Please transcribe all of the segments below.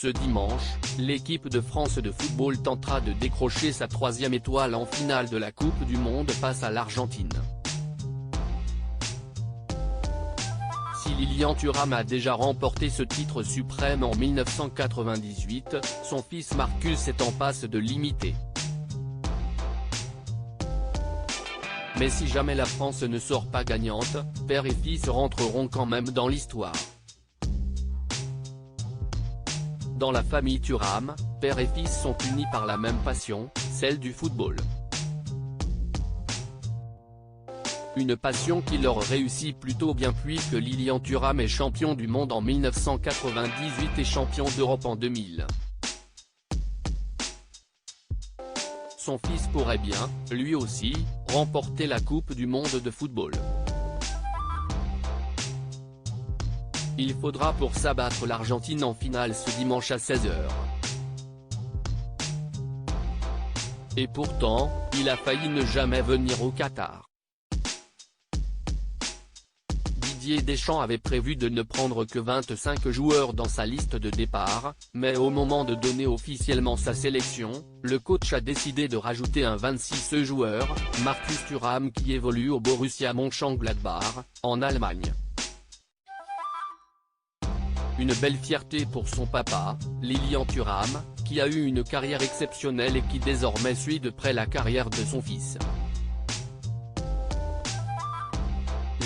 Ce dimanche, l'équipe de France de football tentera de décrocher sa 3e étoile en finale de la Coupe du Monde face à l'Argentine. Si Lilian Thuram a déjà remporté ce titre suprême en 1998, son fils Marcus est en passe de l'imiter. Mais si jamais la France ne sort pas gagnante, père et fils rentreront quand même dans l'histoire. Dans la famille Thuram, père et fils sont unis par la même passion, celle du football. Une passion qui leur réussit plutôt bien puisque Lilian Thuram est champion du monde en 1998 et champion d'Europe en 2000. Son fils pourrait bien, lui aussi, remporter la Coupe du Monde de football. Il faudra pour ça battre l'Argentine en finale ce dimanche à 16 h. Et pourtant, il a failli ne jamais venir au Qatar. Didier Deschamps avait prévu de ne prendre que 25 joueurs dans sa liste de départ, mais au moment de donner officiellement sa sélection, le coach a décidé de rajouter un 26e joueur, Marcus Thuram qui évolue au Borussia Mönchengladbach, en Allemagne. Une belle fierté pour son papa, Lilian Thuram, qui a eu une carrière exceptionnelle et qui désormais suit de près la carrière de son fils.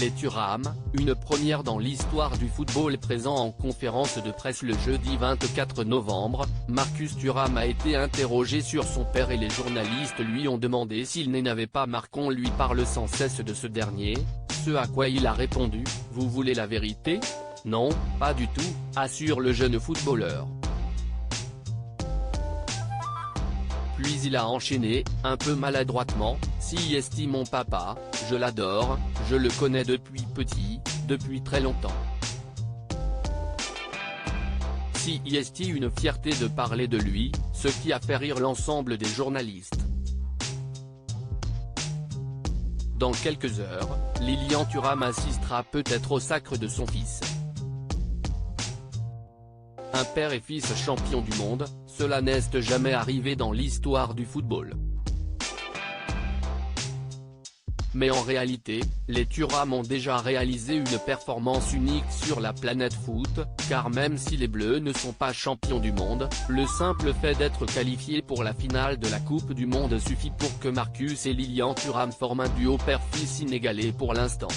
Les Thuram, une première dans l'histoire du football présent en conférence de presse le jeudi 24 novembre, Marcus Thuram a été interrogé sur son père et les journalistes lui ont demandé s'il n'avait pas marqué. On lui parle sans cesse de ce dernier, ce à quoi il a répondu « Vous voulez la vérité ? Non, pas du tout », assure le jeune footballeur. Puis il a enchaîné, un peu maladroitement, « Si estime mon papa, je l'adore, je le connais depuis petit, depuis très longtemps. Si est une fierté de parler de lui, ce qui a fait rire l'ensemble des journalistes. » Dans quelques heures, Lilian Thuram assistera peut-être au sacre de son fils. Un père et fils champions du monde, cela n'est jamais arrivé dans l'histoire du football. Mais en réalité, les Thuram ont déjà réalisé une performance unique sur la planète foot, car même si les Bleus ne sont pas champions du monde, le simple fait d'être qualifiés pour la finale de la Coupe du Monde suffit pour que Marcus et Lilian Thuram forment un duo père-fils inégalé pour l'instant.